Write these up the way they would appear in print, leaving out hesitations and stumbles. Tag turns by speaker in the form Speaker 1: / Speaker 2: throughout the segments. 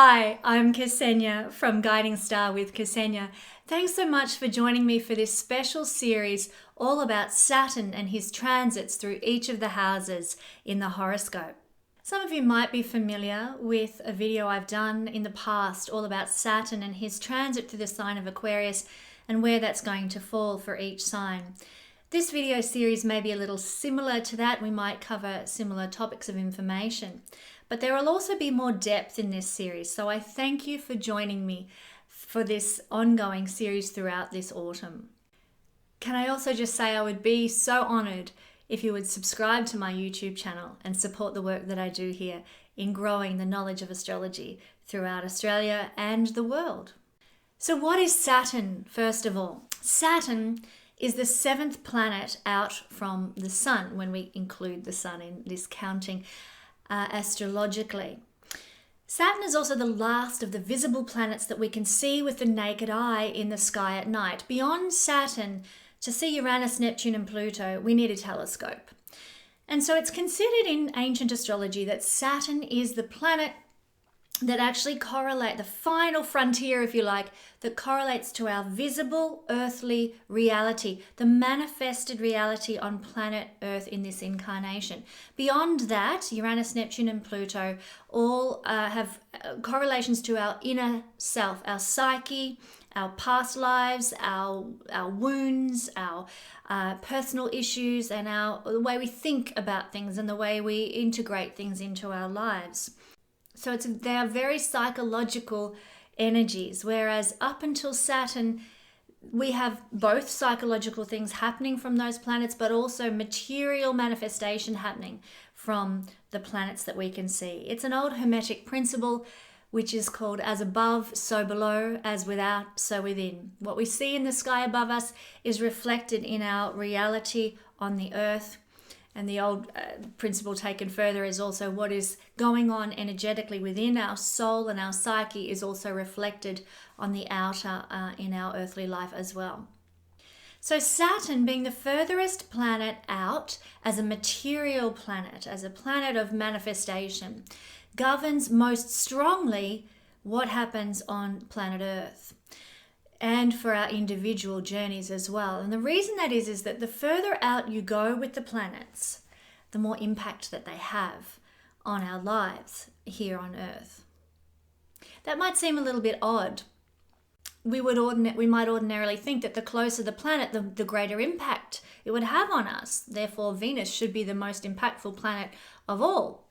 Speaker 1: Hi, I'm Kesenya from Guiding Star with Kesenya. Thanks so much for joining me for this special series all about Saturn and his transits through each of the houses in the horoscope. Some of you might be familiar with a video I've done in the past all about Saturn and his transit through the sign of Aquarius and where that's going to fall for each sign. This video series may be a little similar to that. We might cover similar topics of information. But there will also be more depth in this series, so I thank you for joining me for this ongoing series throughout this autumn. Can I also just say I would be so honoured if you would subscribe to my YouTube channel and support the work that I do here in growing the knowledge of astrology throughout Australia and the world. So what is Saturn, first of all? Saturn is the seventh planet out from the Sun, when we include the Sun in this counting astrologically. Saturn is also the last of the visible planets that we can see with the naked eye in the sky at night. Beyond Saturn, to see Uranus, Neptune and Pluto, we need a telescope. And so it's considered in ancient astrology that Saturn is the planet that actually correlate, the final frontier, if you like, that correlates to our visible earthly reality, the manifested reality on planet Earth in this incarnation. Beyond that, Uranus, Neptune and Pluto all have correlations to our inner self, our psyche, our past lives, our wounds, our personal issues, and the way we think about things and the way we integrate things into our lives. So they are very psychological energies, whereas up until Saturn, we have both psychological things happening from those planets, but also material manifestation happening from the planets that we can see. It's an old Hermetic principle, which is called as above, so below, as without, so within. What we see in the sky above us is reflected in our reality on the earth. And the old principle taken further is also what is going on energetically within our soul and our psyche is also reflected on the outer in our earthly life as well. So Saturn, being the furthest planet out as a material planet, as a planet of manifestation, governs most strongly what happens on planet Earth, and for our individual journeys as well. And the reason that is that the further out you go with the planets, the more impact that they have on our lives here on Earth. That might seem a little bit odd. We might ordinarily think that the closer the planet, the greater impact it would have on us. Therefore, Venus should be the most impactful planet of all.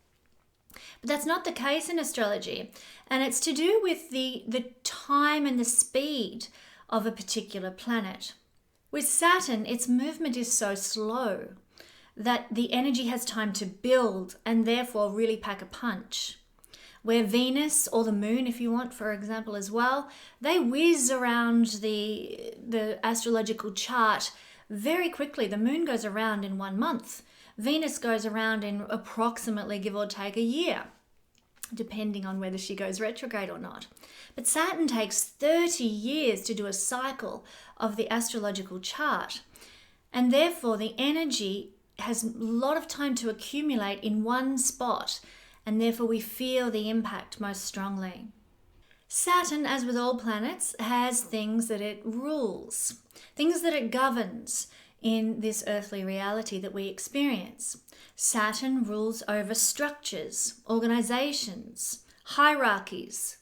Speaker 1: But that's not the case in astrology, and it's to do with the time and the speed of a particular planet. With Saturn, its movement is so slow that the energy has time to build and therefore really pack a punch. Where Venus, or the moon if you want, for example, as well, they whiz around the astrological chart very quickly. The moon goes around in 1 month. Venus goes around in approximately, give or take, a year, depending on whether she goes retrograde or not. But Saturn takes 30 years to do a cycle of the astrological chart. And therefore, the energy has a lot of time to accumulate in one spot. And therefore, we feel the impact most strongly. Saturn, as with all planets, has things that it rules, things that it governs in this earthly reality that we experience. Saturn rules over structures, organizations, hierarchies,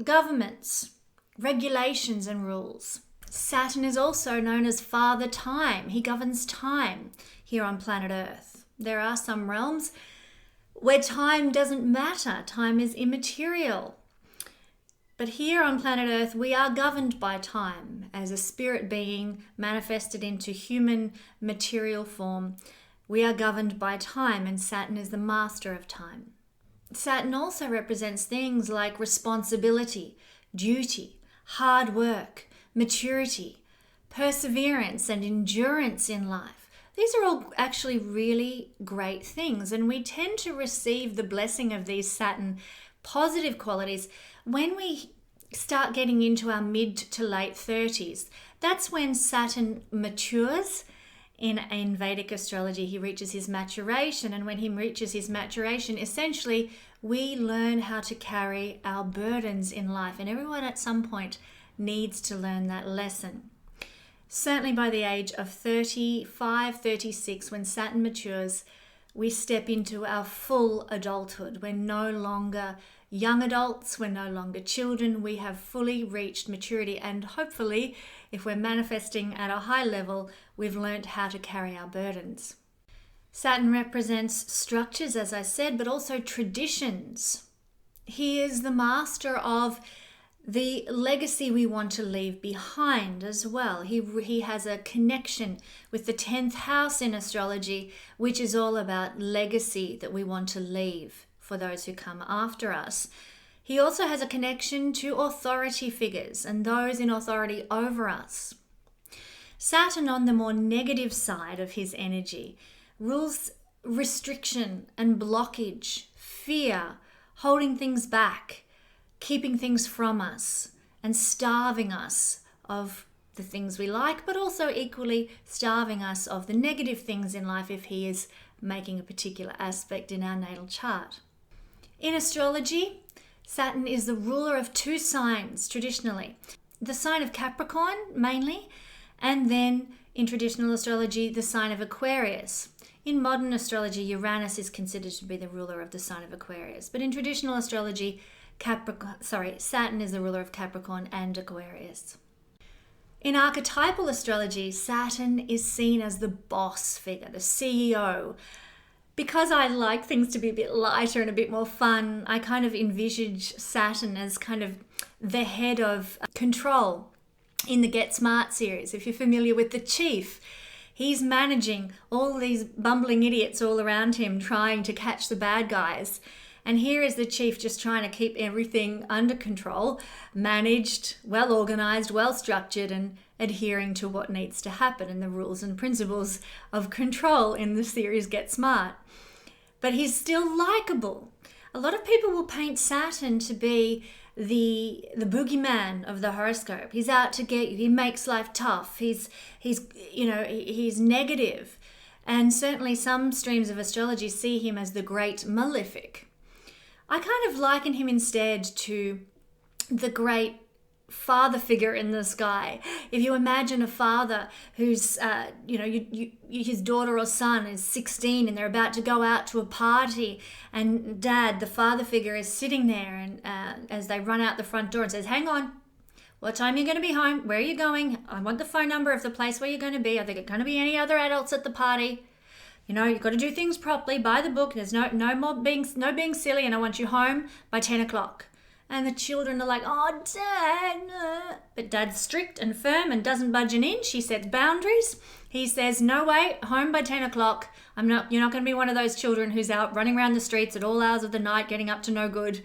Speaker 1: governments, regulations and rules. Saturn is also known as Father Time. He governs time here on planet Earth. There are some realms where time doesn't matter. Time is immaterial. But here on planet Earth, we are governed by time as a spirit being manifested into human material form. We are governed by time, and Saturn is the master of time. Saturn also represents things like responsibility, duty, hard work, maturity, perseverance, and endurance in life. These are all actually really great things, and we tend to receive the blessing of these Saturn positive qualities when we start getting into our mid to late 30s. That's when Saturn matures. In Vedic astrology, he reaches his maturation, and when he reaches his maturation, essentially we learn how to carry our burdens in life. And everyone at some point needs to learn that lesson. Certainly by the age of 35, 36, when Saturn matures, we step into our full adulthood. We're no longer young adults, we're no longer children, we have fully reached maturity, and hopefully, if we're manifesting at a high level, we've learned how to carry our burdens. Saturn represents structures, as I said, but also traditions. He is the master of the legacy we want to leave behind as well. He has a connection with the 10th house in astrology, which is all about legacy that we want to leave for those who come after us. He also has a connection to authority figures and those in authority over us. Saturn, on the more negative side of his energy, rules restriction and blockage, fear, holding things back, keeping things from us, and starving us of the things we like, but also equally starving us of the negative things in life if he is making a particular aspect in our natal chart. In astrology, Saturn is the ruler of two signs traditionally. The sign of Capricorn mainly, and then in traditional astrology, the sign of Aquarius. In modern astrology, Uranus is considered to be the ruler of the sign of Aquarius. But in traditional astrology, Saturn is the ruler of Capricorn and Aquarius. In archetypal astrology, Saturn is seen as the boss figure, the CEO. Because I like things to be a bit lighter and a bit more fun, I kind of envisage Saturn as kind of the head of control in the Get Smart series. If you're familiar with the Chief, he's managing all these bumbling idiots all around him trying to catch the bad guys. And here is the Chief just trying to keep everything under control, managed, well organized, well structured, and adhering to what needs to happen and the rules and principles of control in the series Get Smart. But he's still likable. A lot of people will paint Saturn to be the boogeyman of the horoscope. He's out to get you. He makes life tough. He's negative. And certainly some streams of astrology see him as the great malefic. I kind of liken him instead to the great father figure in the sky. If you imagine a father who's, his daughter or son is 16 and they're about to go out to a party, and dad, the father figure, is sitting there, and as they run out the front door and says, "Hang on, what time are you going to be home? Where are you going? I want the phone number of the place where you're going to be. Are there going to be any other adults at the party? You've got to do things properly, by the book. There's no being silly, and I want you home by 10 o'clock. And the children are like, "Oh, Dad." But Dad's strict and firm and doesn't budge an inch. He sets boundaries. He says, "No way, home by 10 o'clock. You're not going to be one of those children who's out running around the streets at all hours of the night, getting up to no good."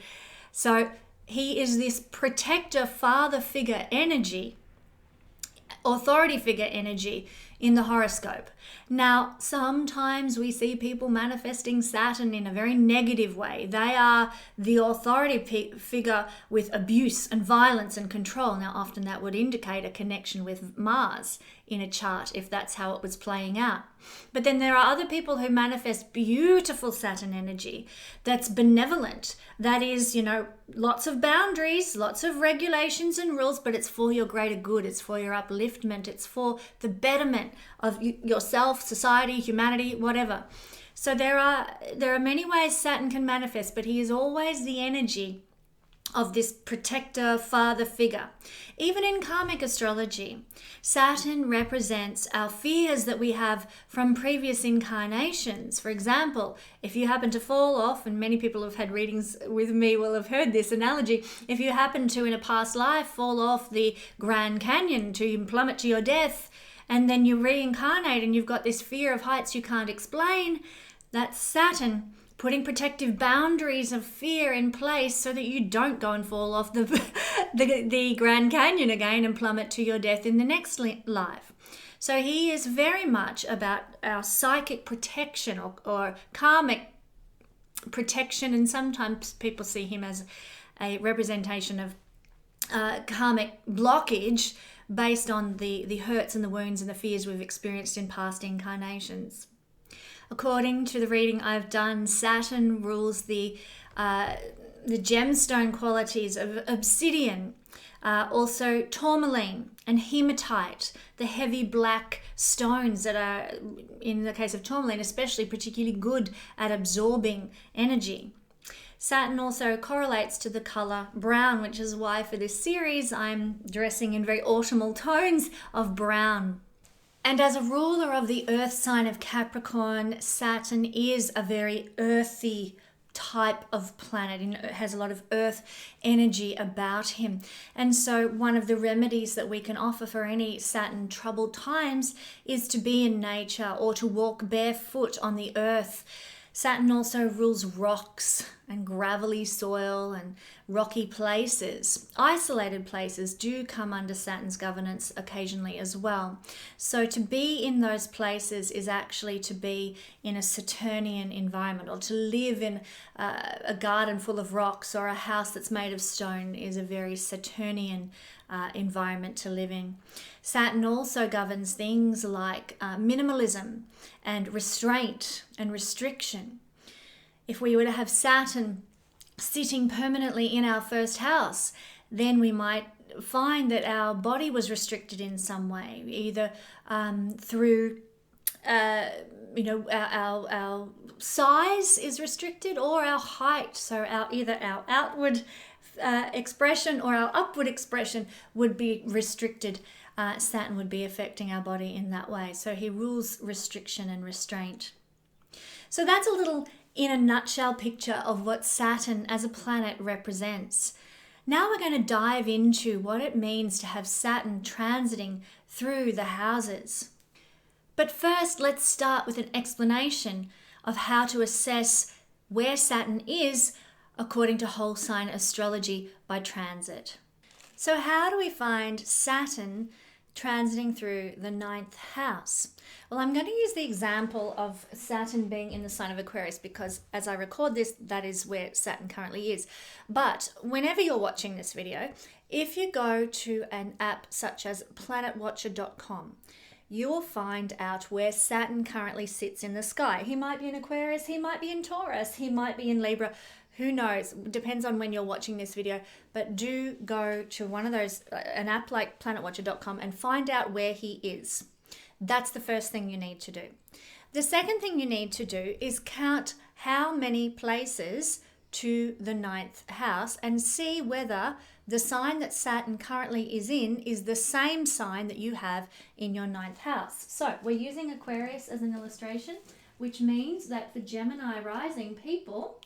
Speaker 1: So he is this protector, father figure energy, authority figure energy in the horoscope. Now, sometimes we see people manifesting Saturn in a very negative way. They are the authority figure with abuse and violence and control. Now, often that would indicate a connection with Mars in a chart if that's how it was playing out. But then there are other people who manifest beautiful Saturn energy that's benevolent. That is, lots of boundaries, lots of regulations and rules, but it's for your greater good. It's for your upliftment. It's for the betterment of yourself, society, humanity, whatever. So there are many ways Saturn can manifest, but he is always the energy of this protector father figure. Even in karmic astrology, Saturn represents our fears that we have from previous incarnations. For example, if you happen to fall off, and many people who've had readings with me will have heard this analogy, if you happen to in a past life fall off the Grand Canyon to plummet to your death, and then you reincarnate and you've got this fear of heights you can't explain, that's Saturn putting protective boundaries of fear in place so that you don't go and fall off the Grand Canyon again and plummet to your death in the next life. So he is very much about our psychic protection or karmic protection, and sometimes people see him as a representation of karmic blockage based on the hurts and the wounds and the fears we've experienced in past incarnations. According to the reading I've done, Saturn rules the gemstone qualities of obsidian, also tourmaline and hematite, the heavy black stones that are, in the case of tourmaline especially, particularly good at absorbing energy. Saturn also correlates to the color brown, which is why for this series I'm dressing in very autumnal tones of brown. And as a ruler of the earth sign of Capricorn, Saturn is a very earthy type of planet and it has a lot of earth energy about him. And so one of the remedies that we can offer for any Saturn troubled times is to be in nature or to walk barefoot on the earth. Saturn also rules rocks and gravelly soil and rocky places. Isolated places do come under Saturn's governance occasionally as well. So to be in those places is actually to be in a Saturnian environment, or to live in a garden full of rocks or a house that's made of stone is a very Saturnian environment to live in. Saturn also governs things like minimalism and restraint and restriction. If we were to have Saturn sitting permanently in our first house, then we might find that our body was restricted in some way, either through our size is restricted, or our height. So either our outward expression or our upward expression would be restricted. Saturn would be affecting our body in that way. So he rules restriction and restraint. So that's a little, in a nutshell, picture of what Saturn as a planet represents. Now we're going to dive into what it means to have Saturn transiting through the houses. But first, let's start with an explanation of how to assess where Saturn is according to whole sign astrology by transit. So how do we find Saturn transiting through the 9th house? Well, I'm going to use the example of Saturn being in the sign of Aquarius because as I record this, that is where Saturn currently is. But whenever you're watching this video, if you go to an app such as planetwatcher.com, you will find out where Saturn currently sits in the sky. He might be in Aquarius, he might be in Taurus, he might be in Libra. Who knows? Depends on when you're watching this video. But do go to one of those, an app like planetwatcher.com, and find out where he is. That's the first thing you need to do. The second thing you need to do is count how many places to the 9th house and see whether the sign that Saturn currently is in is the same sign that you have in your 9th house. So we're using Aquarius as an illustration, which means that for Gemini rising people,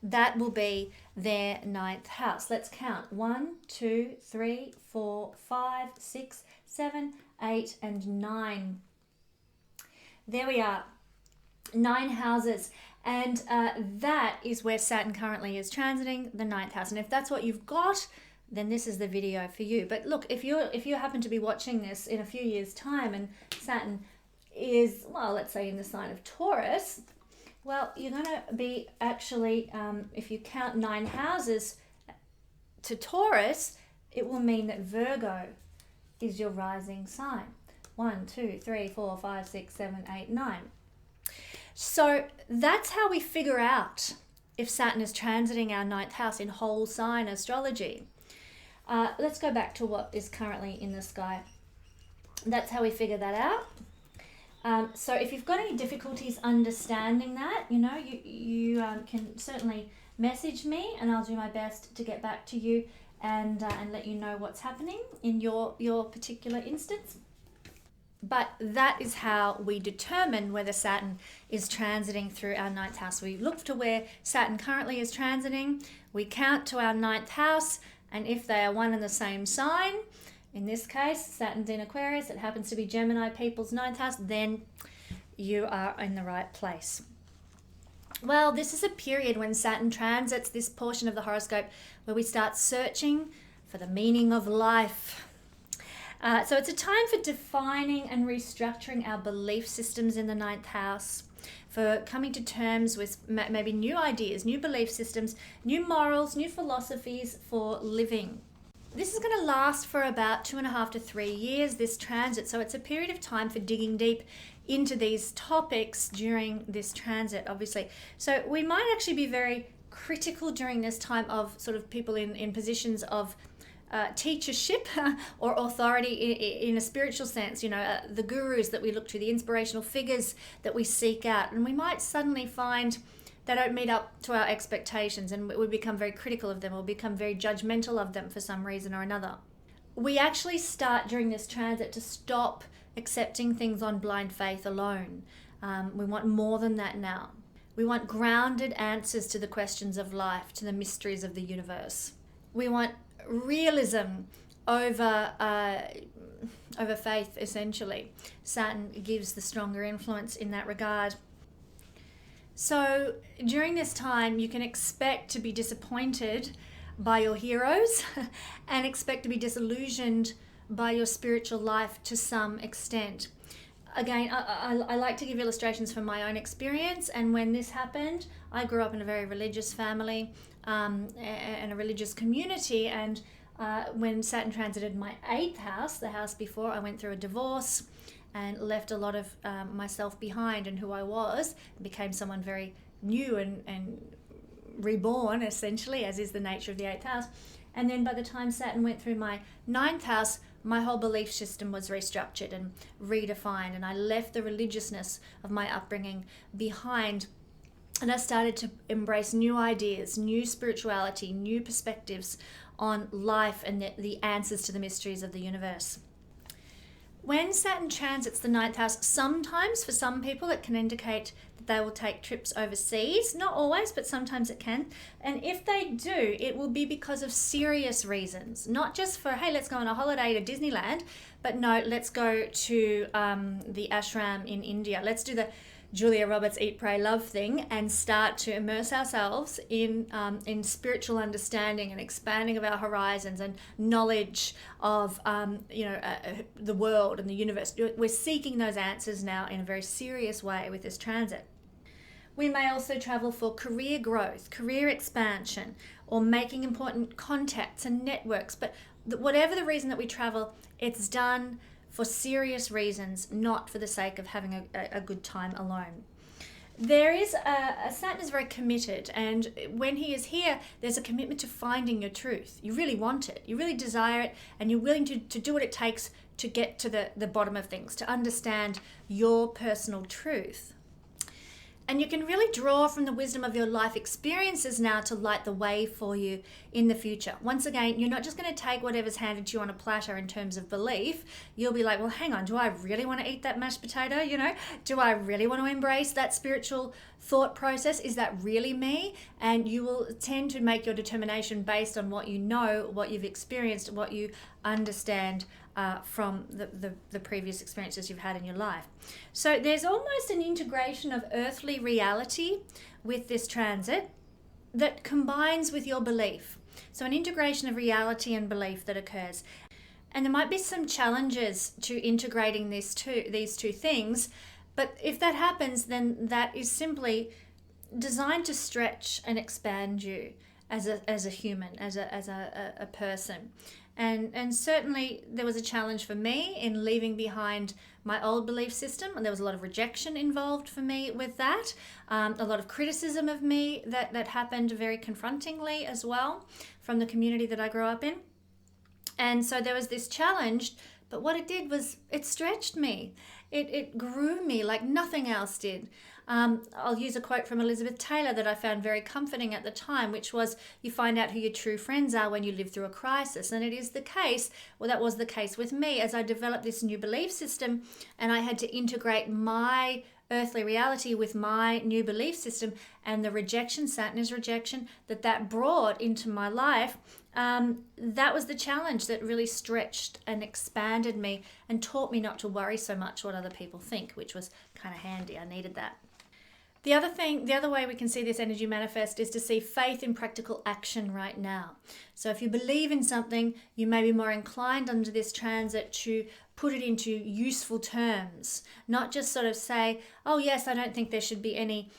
Speaker 1: that will be their 9th house. Let's count. 1, 2, 3, 4, 5, 6, 7, 8, and 9. There we are. 9 houses. And that is where Saturn currently is transiting, the 9th house. And if that's what you've got, then this is the video for you. But look, if you happen to be watching this in a few years' time and Saturn is, well, let's say in the sign of Taurus, well, you're going to be actually, if you count 9 houses to Taurus, it will mean that Virgo is your rising sign. 1, 2, 3, 4, 5, 6, 7, 8, 9. So that's how we figure out if Saturn is transiting our 9th house in whole sign astrology. Let's go back to what is currently in the sky. That's how we figure that out. So if you've got any difficulties understanding that, you can certainly message me and I'll do my best to get back to you and let you know what's happening in your particular instance. But that is how we determine whether Saturn is transiting through our 9th house. We look to where Saturn currently is transiting, we count to our 9th house, and if they are one and the same sign, in this case, Saturn's in Aquarius, it happens to be Gemini people's 9th house, then you are in the right place. Well, this is a period when Saturn transits this portion of the horoscope where we start searching for the meaning of life. So it's a time for defining and restructuring our belief systems in the 9th house, for coming to terms with maybe new ideas, new belief systems, new morals, new philosophies for living. This is going to last for about 2.5 to 3 years, this transit. So it's a period of time for digging deep into these topics during this transit, obviously. So we might actually be very critical during this time of sort of people in positions of teachership or authority in a spiritual sense, the gurus that we look to, the inspirational figures that we seek out. And we might suddenly find they don't meet up to our expectations, and we become very critical of them or become very judgmental of them for some reason or another. We actually start during this transit to stop accepting things on blind faith alone. We want more than that now. We want grounded answers to the questions of life, to the mysteries of the universe. We want realism over faith, essentially. Saturn gives the stronger influence in that regard. So during this time, you can expect to be disappointed by your heroes and expect to be disillusioned by your spiritual life to some extent. Again, I like to give illustrations from my own experience, and when this happened, I grew up in a very religious family and a religious community, and when Saturn transited my 8th house, the house before, I went through a divorce and left a lot of myself behind and who I was, and became someone very new and reborn, essentially, as is the nature of the 8th house. And then by the time Saturn went through my 9th house, my whole belief system was restructured and redefined, and I left the religiousness of my upbringing behind, and I started to embrace new ideas, new spirituality, new perspectives on life and the answers to the mysteries of the universe. When Saturn transits the 9th house, sometimes for some people it can indicate that they will take trips overseas. Not always, but sometimes it can. And if they do, it will be because of serious reasons. Not just for, hey, let's go on a holiday to Disneyland, but no, let's go to the ashram in India. Let's do the Julia Roberts Eat, Pray, Love thing and start to immerse ourselves in spiritual understanding and expanding of our horizons and knowledge of the world and the universe. We're seeking those answers now in a very serious way with this transit. We may also travel for career growth, career expansion, or making important contacts and networks. But whatever the reason that we travel, it's done for serious reasons, not for the sake of having a good time alone. There is Saturn is very committed, and when he is here, there's a commitment to finding your truth. You really want it, you really desire it, and you're willing to do what it takes to get to the bottom of things, to understand your personal truth. And you can really draw from the wisdom of your life experiences now to light the way for you in the future. Once again, you're not just going to take whatever's handed to you on a platter in terms of belief. You'll be like, well, hang on, do I really want to eat that mashed potato? Do I really want to embrace that spiritual thought process? Is that really me? And you will tend to make your determination based on what you know, what you've experienced, what you understand from the previous experiences you've had in your life. So there's almost an integration of earthly reality with this transit that combines with your belief. So an integration of reality and belief that occurs. And there might be some challenges to integrating these two things, but if that happens, then that is simply designed to stretch and expand you as a human, as a person. And certainly there was a challenge for me in leaving behind my old belief system, and there was a lot of rejection involved for me with that, a lot of criticism of me that happened very confrontingly as well from the community that I grew up in. And so there was this challenge, but what it did was it stretched me. It grew me like nothing else did. I'll use a quote from Elizabeth Taylor that I found very comforting at the time, which was, you find out who your true friends are when you live through a crisis. And it is the case, well, that was the case with me as I developed this new belief system, and I had to integrate my earthly reality with my new belief system, and the rejection, Saturn's rejection, that brought into my life, that was the challenge that really stretched and expanded me and taught me not to worry so much what other people think, which was kind of handy. I needed that. The other way we can see this energy manifest is to see faith in practical action right now. So if you believe in something, you may be more inclined under this transit to put it into useful terms, not just sort of say, oh yes, I don't think there should be any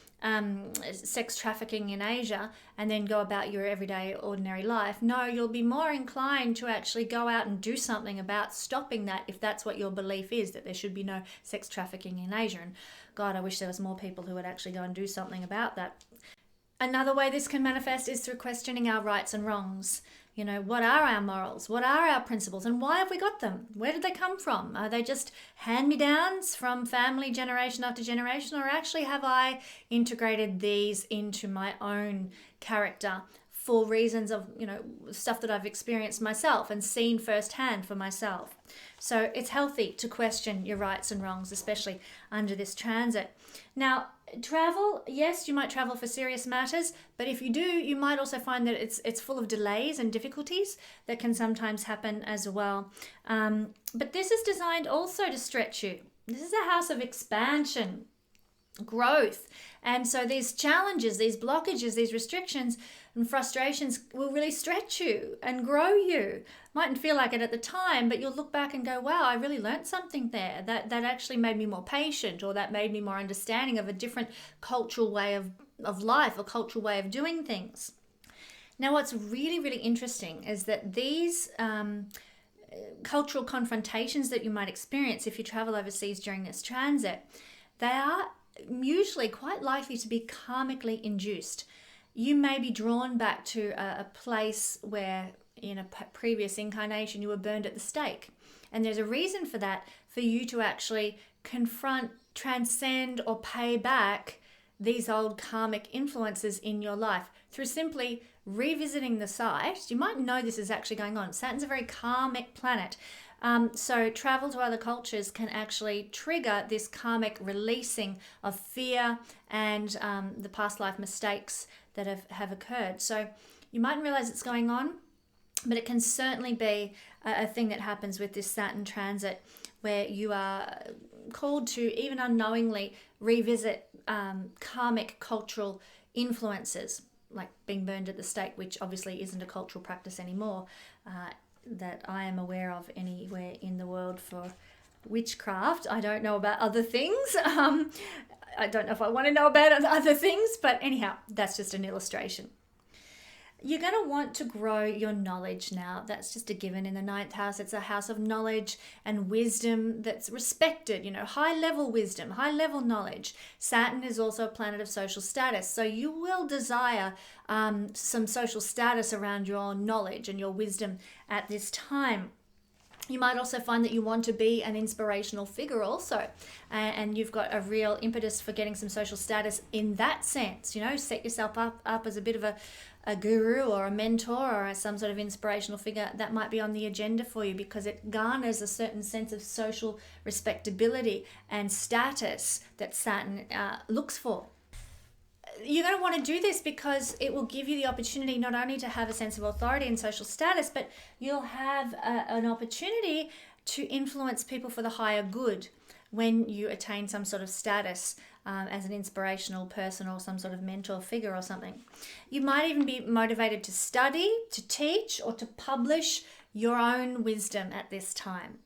Speaker 1: sex trafficking in Asia and then go about your everyday ordinary life. No, you'll be more inclined to actually go out and do something about stopping that, if that's what your belief is, that there should be no sex trafficking in Asia. And God, I wish there was more people who would actually go and do something about that. Another way this can manifest is through questioning our rights and wrongs. You know, what are our morals? What are our principles? And why have we got them? Where did they come from? Are they just hand-me-downs from family generation after generation? Or actually have I integrated these into my own character for reasons of, you know, stuff that I've experienced myself and seen firsthand for myself? So it's healthy to question your rights and wrongs, especially under this transit. Now, travel, yes, you might travel for serious matters, but if you do, you might also find that it's full of delays and difficulties that can sometimes happen as well. But this is designed also to stretch you. This is a house of expansion, growth. And so these challenges, these blockages, these restrictions and frustrations will really stretch you and grow you. Mightn't feel like it at the time, but you'll look back and go, wow, I really learned something there. That actually made me more patient, or that made me more understanding of a different cultural way of life, a cultural way of doing things. Now, what's really, really interesting is that these cultural confrontations that you might experience if you travel overseas during this transit, they are usually quite likely to be karmically induced. You may be drawn back to a place where in a previous incarnation you were burned at the stake. And there's a reason for that, for you to actually confront, transcend, or pay back these old karmic influences in your life through simply revisiting the site. You might know this is actually going on. Saturn's a very karmic planet. So travel to other cultures can actually trigger this karmic releasing of fear and the past life mistakes that have occurred. So you mightn't realize it's going on, but it can certainly be a thing that happens with this Saturn transit, where you are called to even unknowingly revisit karmic cultural influences, like being burned at the stake, which obviously isn't a cultural practice anymore that I am aware of anywhere in the world for witchcraft. I don't know about other things. I don't know if I want to know about other things, but anyhow, that's just an illustration. You're going to want to grow your knowledge now. That's just a given in the 9th house. It's a house of knowledge and wisdom that's respected, you know, high level wisdom, high level knowledge. Saturn is also a planet of social status. So you will desire some social status around your knowledge and your wisdom at this time. You might also find that you want to be an inspirational figure also, and you've got a real impetus for getting some social status in that sense. You know, set yourself up as a bit of a guru or a mentor or some sort of inspirational figure. That might be on the agenda for you, because it garners a certain sense of social respectability and status that Saturn looks for. You're going to want to do this because it will give you the opportunity not only to have a sense of authority and social status, but you'll have an opportunity to influence people for the higher good when you attain some sort of status as an inspirational person or some sort of mentor figure or something. You might even be motivated to study, to teach, or to publish your own wisdom at this time.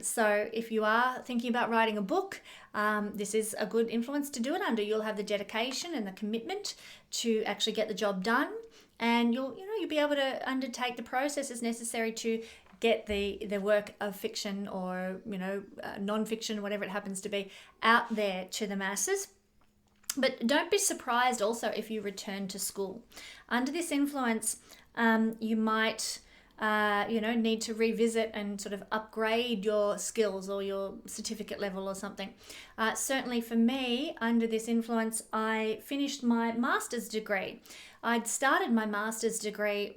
Speaker 1: So if you are thinking about writing a book, this is a good influence to do it under. You'll have the dedication and the commitment to actually get the job done, and you'll be able to undertake the processes necessary to get the work of fiction or non-fiction, whatever it happens to be, out there to the masses. But don't be surprised also if you return to school. Under this influence, you might need to revisit and sort of upgrade your skills or your certificate level or something. Certainly for me, under this influence, I finished my master's degree. I'd started my master's degree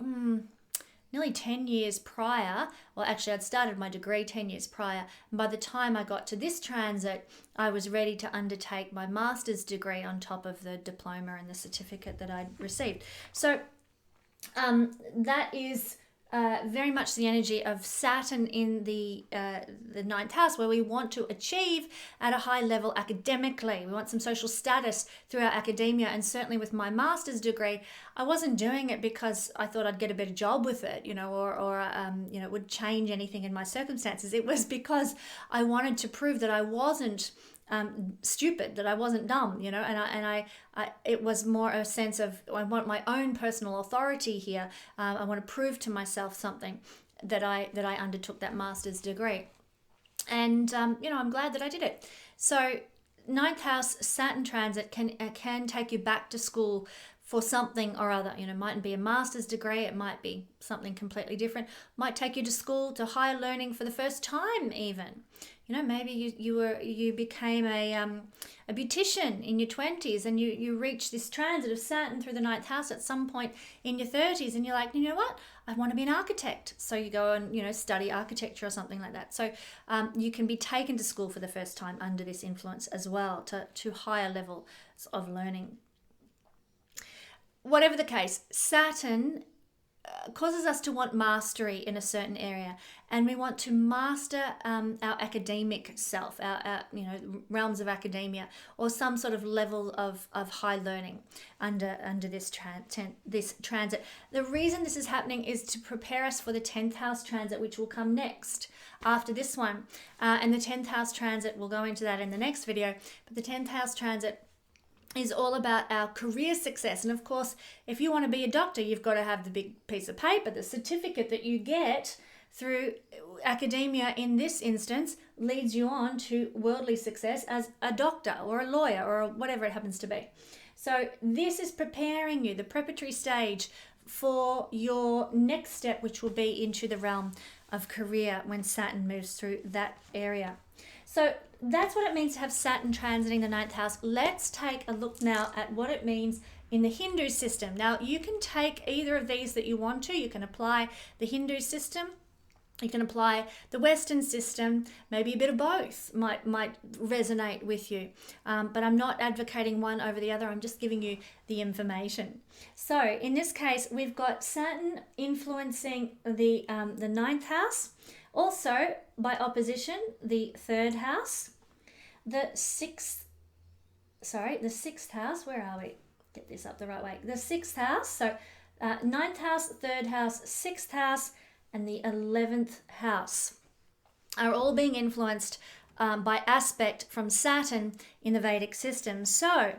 Speaker 1: nearly 10 years prior. Well, actually, I'd started my degree 10 years prior. And by the time I got to this transit, I was ready to undertake my master's degree on top of the diploma and the certificate that I'd received. So that is very much the energy of Saturn in the 9th house, where we want to achieve at a high level academically. We want some social status through our academia, and certainly with my master's degree, I wasn't doing it because I thought I'd get a better job with it, or it would change anything in my circumstances. It was because I wanted to prove that I wasn't stupid, that I wasn't dumb, you know, and it was more a sense of, I want my own personal authority here. I want to prove to myself something, that I undertook that master's degree. And, I'm glad that I did it. So ninth house Saturn transit can take you back to school for something or other. It mightn't be a master's degree, it might be something completely different. Might take you to school, to higher learning for the first time even. Maybe you became a beautician in your 20s, and you reach this transit of Saturn through the ninth house at some point in your 30s, and you're like, you know what? I want to be an architect. So you go and, study architecture or something like that. So you can be taken to school for the first time under this influence as well, to higher levels of learning. Whatever the case, Saturn causes us to want mastery in a certain area, and we want to master our academic self, our realms of academia, or some sort of level of high learning under this transit. The reason this is happening is to prepare us for the 10th house transit, which will come next after this one, and the 10th house transit, we'll go into that in the next video, but the 10th house transit is all about our career success. And of course, if you want to be a doctor, you've got to have the big piece of paper. The certificate that you get through academia in this instance leads you on to worldly success as a doctor or a lawyer or whatever it happens to be. So this is preparing you, the preparatory stage, for your next step, which will be into the realm of career when Saturn moves through that area. So that's what it means to have Saturn transiting the ninth house. Let's take a look now at what it means in the Hindu system. Now, you can take either of these that you want to. You can apply the Hindu system. You can apply the Western system. Maybe a bit of both might resonate with you. But I'm not advocating one over the other. I'm just giving you the information. So in this case, we've got Saturn influencing the ninth house. Also, by opposition, the third house, the sixth house, where are we? Get this up the right way. The sixth house, so ninth house, third house, sixth house, and the 11th house are all being influenced by aspect from Saturn in the Vedic system. So,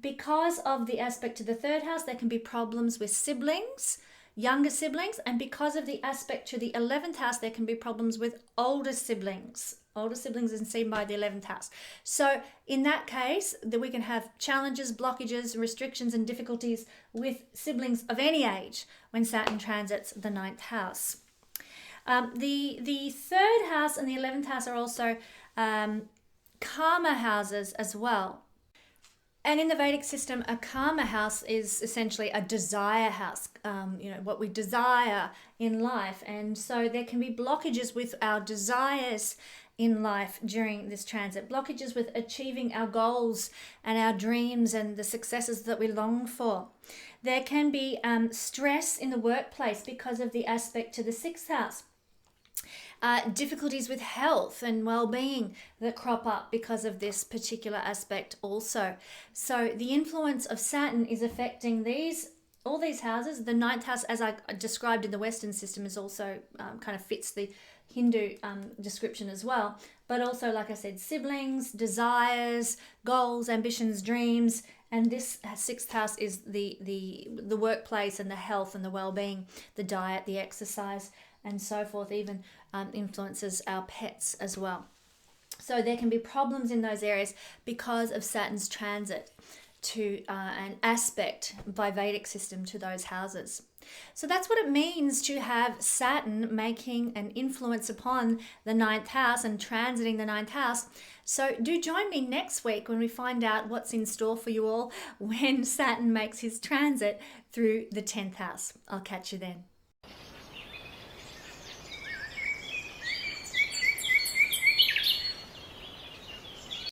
Speaker 1: because of the aspect to the third house, there can be problems with siblings, younger siblings, and because of the aspect to the 11th house, there can be problems with older siblings. Older siblings is seen by the 11th house. So in that case, we can have challenges, blockages, restrictions, and difficulties with siblings of any age when Saturn transits the 9th house. The 3rd house and the 11th house are also karma houses as well. And in the Vedic system, a karma house is essentially a desire house, what we desire in life. And so there can be blockages with our desires in life during this transit, blockages with achieving our goals and our dreams and the successes that we long for. There can be stress in the workplace because of the aspect to the 6th house. Difficulties with health and well-being that crop up because of this particular aspect also. So the influence of Saturn is affecting all these houses. The 9th house, as I described in the Western system, is also kind of fits the Hindu description as well. But also, like I said, siblings, desires, goals, ambitions, dreams. And this 6th house is the workplace and the health and the well-being, the diet, the exercise, and so forth, even influences our pets as well. So there can be problems in those areas because of Saturn's transit to an aspect by Vedic system to those houses. So that's what it means to have Saturn making an influence upon the 9th house and transiting the 9th house. So do join me next week when we find out what's in store for you all when Saturn makes his transit through the 10th house. I'll catch you then.